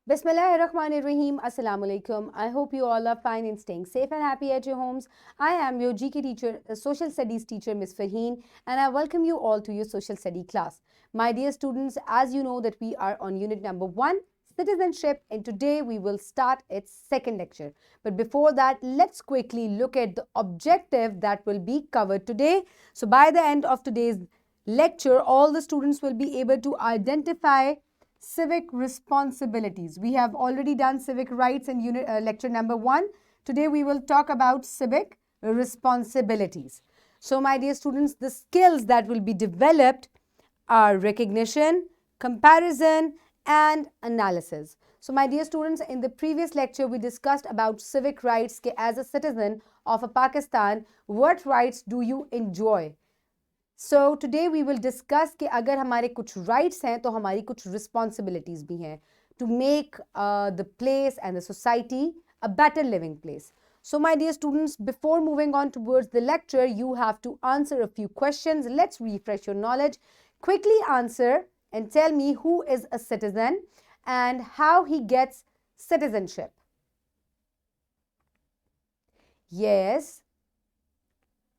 Bismillahirrahmanirrahim. Assalamu alaikum. I hope you all are fine and staying safe and happy at your homes. I am your GK teacher, social studies teacher, Ms. Farheen, and I welcome you all to your social study class. My dear students, as you know that we are on unit number 1, citizenship, and today we will start its second lecture. But before that, let's quickly look at the objective that will be covered today. So by the end of today's lecture, all the students will be able to identify civic responsibilities. We have already done civic rights in unit lecture number 1. Today we will talk about civic responsibilities. So my dear students, the skills that will be developed are recognition, comparison, and analysis. So my dear students, in the previous lecture we discussed about civic rights ke as a citizen of a Pakistan, what rights do you enjoy? So today we will discuss कि अगर हमारे कुछ rights हैं तो हमारी कुछ responsibilities भी हैं to make the place and the society a better living place. So my dear students, before moving on towards the lecture, you have to answer a few questions. Let's refresh your knowledge. Quickly answer and tell me who is a citizen and how he gets citizenship. Yes.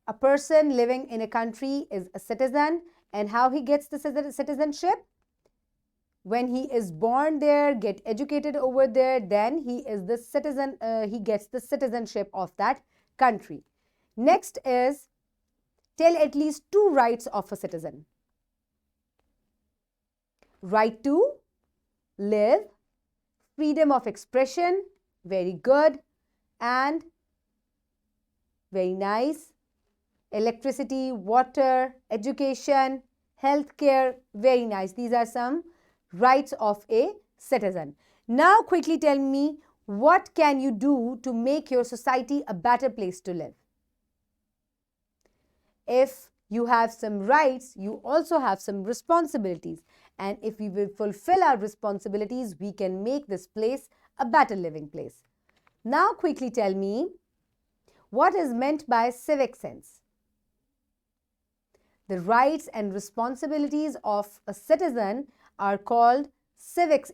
A person living in a country is a citizen, and how he gets the citizenship? When he is born there, get educated over there, then he is the citizen, he gets the citizenship of that country. Next is, tell at least 2 rights of a citizen. Right to live, freedom of expression, very good, and very nice. Electricity, water, education, healthcare, very nice. These are some rights of a citizen. Now quickly tell me, what can you do to make your society a better place to live? If you have some rights, you also have some responsibilities. And if we will fulfill our responsibilities, we can make this place a better living place. Now quickly tell me, what is meant by civic sense? The rights and responsibilities of a citizen are called civic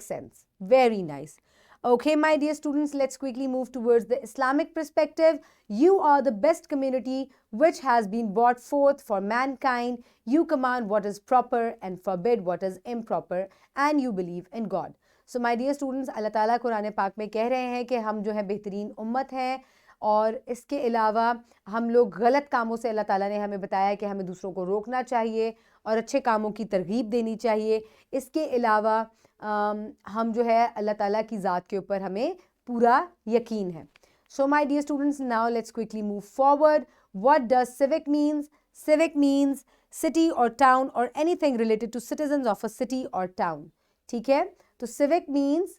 sense. Very nice. Okay, my dear students, let's quickly move towards the Islamic perspective. You are the best community which has been brought forth for mankind. You command what is proper and forbid what is improper, and you believe in God. So my dear students, Allah Ta'ala Quran पाक में कह रहे हैं कि हम जो है बेहतरीन उम्मत हैं, और इसके अलावा हम लोग गलत कामों से अल्लाह ताला ने हमें बताया कि हमें दूसरों को रोकना चाहिए और अच्छे कामों की तरगीब देनी चाहिए. इसके अलावा हम जो है अल्लाह ताला की ज़ात के ऊपर हमें पूरा यकीन है. So my dear students, now let's quickly move forward. What does civic means? Civic means city or town or anything related to citizens of a city or town. ठीक है, तो civic means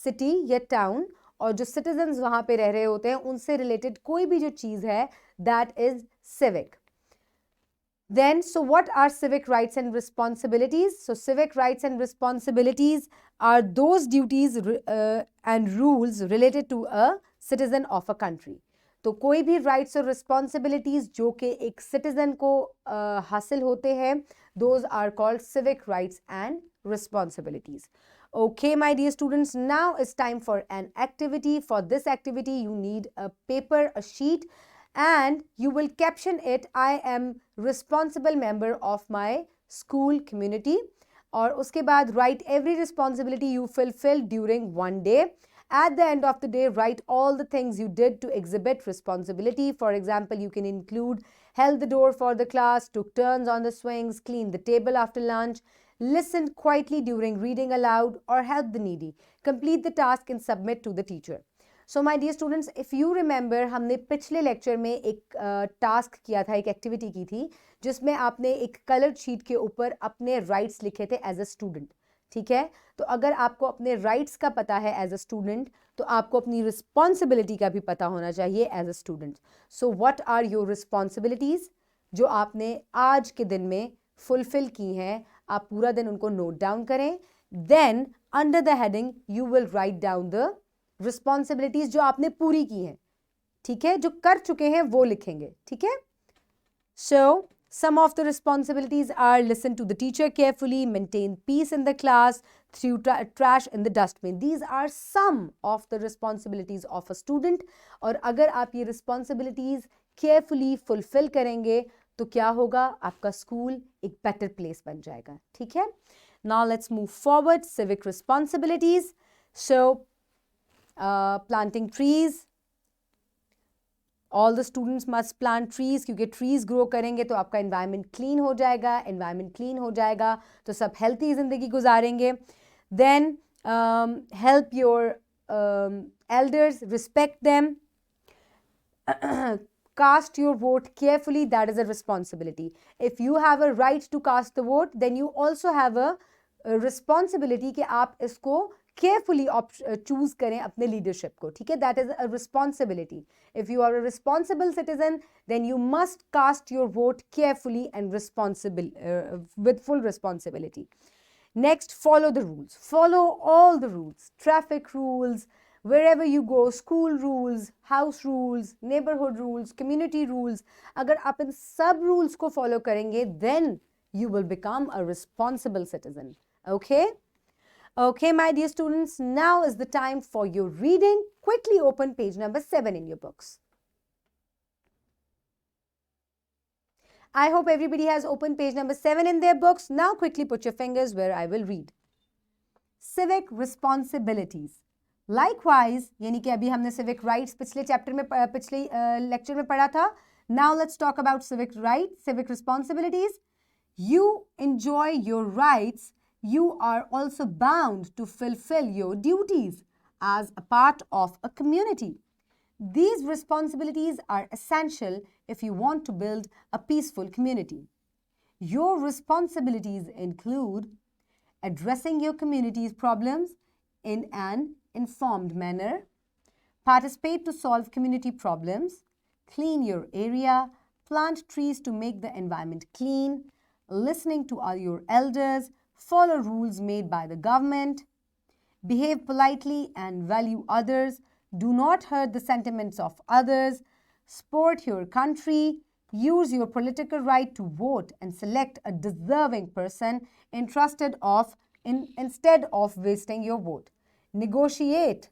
city या town, और जो citizens वहाँ पे रह रहे होते हैं उनसे related कोई भी जो चीज़ है, that is civic. Then, so what are civic rights and responsibilities? So civic rights and responsibilities are those duties and rules related to a citizen of a country. तो कोई भी rights और responsibilities जो कि एक citizen को हासिल होते हैं, those are called civic rights and responsibilities. Okay, my dear students, now it's time for an activity. For this activity, you need a paper, a sheet, and you will caption it, I am responsible member of my school community. और उसके बाद write every responsibility you fulfilled during one day. At the end of the day, write all the things you did to exhibit responsibility. For example, you can include held the door for the class, took turns on the swings, cleaned the table after lunch, listened quietly during reading aloud, or helped the needy. Complete the task and submit to the teacher. So my dear students, if you remember, हमने पिछले lecture में एक task किया था, एक activity की थी जिसमें आपने एक कलर्ड शीट के ऊपर अपने राइट्स लिखे थे एज अ स्टूडेंट. ठीक है, तो अगर आपको अपने राइट्स का पता है एज अ स्टूडेंट, तो आपको अपनी रिस्पॉन्सिबिलिटी का भी पता होना चाहिए as a student. So what are your responsibilities जो आपने आज के दिन में फुलफिल की हैं? आप पूरा दिन उनको नोट डाउन करें. Then under the heading you will write down the responsibilities जो आपने पूरी की हैं. ठीक है, जो कर चुके हैं वो लिखेंगे. ठीक है, सो Some of the responsibilities are listen to the teacher carefully, maintain peace in the class, throw trash in the dustbin. These are some of the responsibilities of a student. और अगर आप ये responsibilities carefully fulfill करेंगे तो क्या होगा, आपका school एक better place बन जाएगा. ठीक है? Now let's move forward. Civic responsibilities. So planting trees. All the students must plant trees क्योंकि trees grow करेंगे तो आपका environment clean हो जाएगा. Environment clean हो जाएगा तो सब healthy ज़िंदगी गुजारेंगे. Then help your elders, respect them. Cast your vote carefully. That is a responsibility. If you have a right to cast the vote, then you also have a responsibility कि आप इसको carefully choose करें अपने leadership को. ठीक है? That is a responsibility. If you are a responsible citizen, then you must cast your vote carefully and with full responsibility. Next, follow the rules. Follow all the rules. Traffic rules, wherever you go, school rules, house rules, neighborhood rules, community rules. अगर आप इन सब rules को follow करेंगे, then you will become a responsible citizen. Okay? Okay, my dear students, now is the time for your reading. Quickly open page number 7 in your books. I hope everybody has opened page number 7 in their books. Now quickly put your fingers where I will read. Civic responsibilities. Likewise, यानी कि अभी हमने civic rights पिछले lecture में पढ़ा था. Now let's talk about civic rights, civic responsibilities. You enjoy your rights. You are also bound to fulfill your duties as a part of a community. These responsibilities are essential if you want to build a peaceful community. Your responsibilities include addressing your community's problems in an informed manner, participate to solve community problems, clean your area, plant trees to make the environment clean, listening to your elders, follow rules made by the government, behave politely and value others, do not hurt the sentiments of others, support your country, use your political right to vote and select a deserving person instead of wasting your vote. Negotiate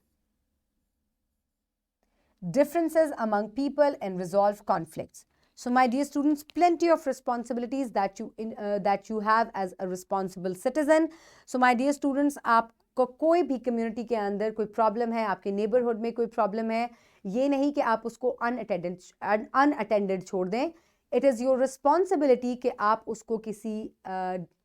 differences among people and resolve conflicts. So my dear students, plenty of responsibilities that you have as a responsible citizen. So my dear students, आपको कोई भी community के अंदर कोई problem है, आपके neighborhood में कोई problem है, ये नहीं कि आप उसको unattended छोड़ दें. It is your responsibility कि आप उसको किसी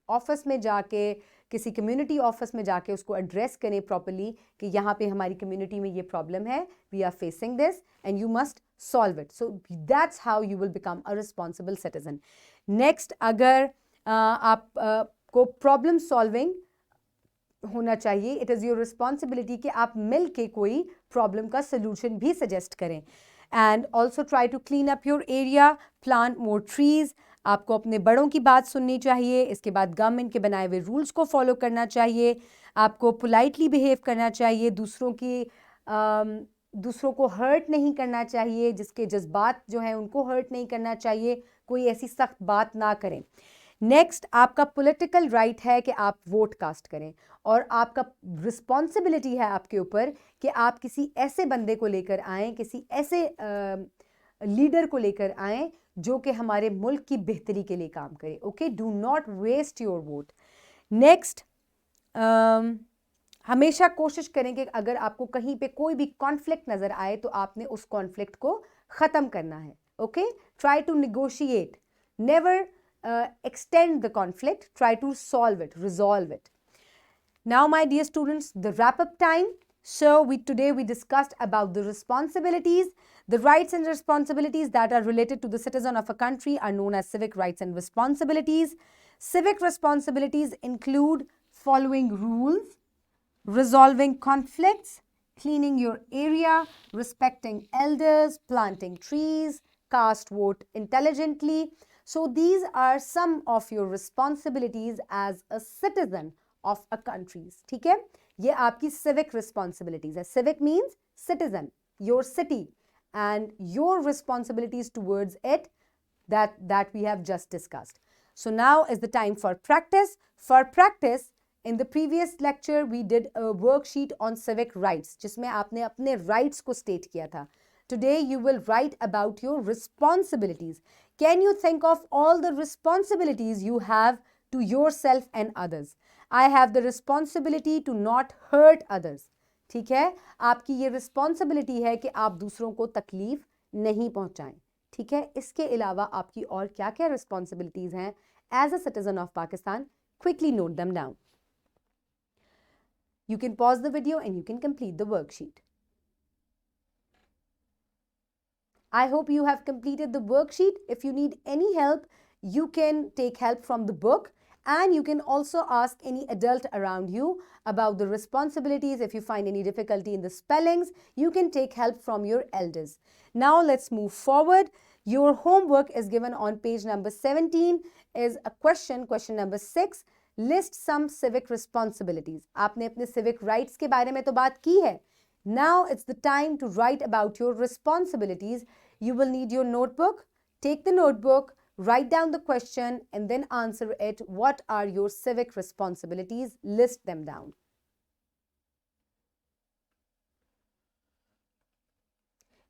office में जाके, किसी community office में जाके उसको address करें properly कि यहाँ पे हमारी community में ये problem है, we are facing this and you must solve it. So that's how you will become a responsible citizen. Next, अगर आपको problem solving होना चाहिए, it is your responsibility कि आप मिल के कोई problem का solution भी suggest करें. And also try to clean up your area, plant more trees. आपको अपने बड़ों की बात सुननी चाहिए. इसके बाद गवर्नमेंट के बनाए हुए रूल्स को फॉलो करना चाहिए. आपको पोलाइटली बिहेव करना चाहिए. दूसरों को हर्ट नहीं करना चाहिए. जिसके जज्बात जो हैं उनको हर्ट नहीं करना चाहिए. कोई ऐसी सख्त बात ना करें. नेक्स्ट, आपका पॉलिटिकल राइट है कि आप वोट कास्ट करें और आपका रिस्पॉन्सिबिलिटी है आपके ऊपर कि आप किसी ऐसे बंदे को लेकर आएँ, किसी ऐसे लीडर को लेकर आएँ जो कि हमारे मुल्क की बेहतरी के लिए काम करे. Okay, do not waste your vote. Next, हमेशा कोशिश करें कि अगर आपको कहीं पे कोई भी कॉन्फ्लिक्ट नज़र आए तो आपने उस कॉन्फ्लिक्ट को ख़त्म करना है. Okay, try to negotiate, never extend the conflict, try to solve it, resolve it. Now my dear students, the wrap up time. So today we discussed about the responsibilities. The rights and responsibilities that are related to the citizen of a country are known as civic rights and responsibilities. Civic responsibilities include following rules, resolving conflicts, cleaning your area, respecting elders, planting trees, cast vote intelligently. So these are some of your responsibilities as a citizen of a country. ठीक है? ये आपकी civic responsibilities है. Civic means citizen, your city, and your responsibilities towards it that we have just discussed. So now is the time for practice. For practice, in the previous lecture we did a worksheet on civic rights, जिसमें आपने अपने rights को state किया था. Today you will write about your responsibilities. Can you think of all the responsibilities you have to yourself and others? I have the responsibility to not hurt others. ठीक है, आपकी ये responsibility है कि आप दूसरों को तकलीफ नहीं पहुंचाएं. ठीक है, इसके अलावा आपकी और क्या क्या responsibilities हैं as a citizen of Pakistan? Quickly note them down. You can pause the video and you can complete the worksheet. I hope you have completed the worksheet. If you need any help, you can take help from the book, and you can also ask any adult around you about the responsibilities. If you find any difficulty in the spellings, you can take help from your elders. Now let's move forward. Your homework is given on page number 17 is a question number 6. List some civic responsibilities. आपने अपने civic rights के बारे में तो बात की है. Now it's the time to write about your responsibilities. You will need your notebook. Take the notebook, write down the question, and then answer it. What are your civic responsibilities? List them down.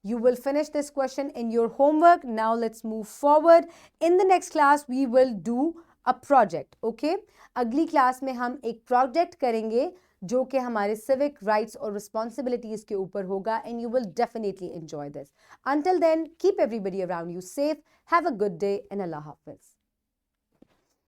You will finish this question in your homework. Now let's move forward. In the next class, we will do a project. Okay? अगली class में हम एक project करेंगे जो कि हमारे civic rights और responsibilities के ऊपर होगा, and you will definitely enjoy this. Until then, keep everybody around you safe. Have a good day and Allah Hafiz.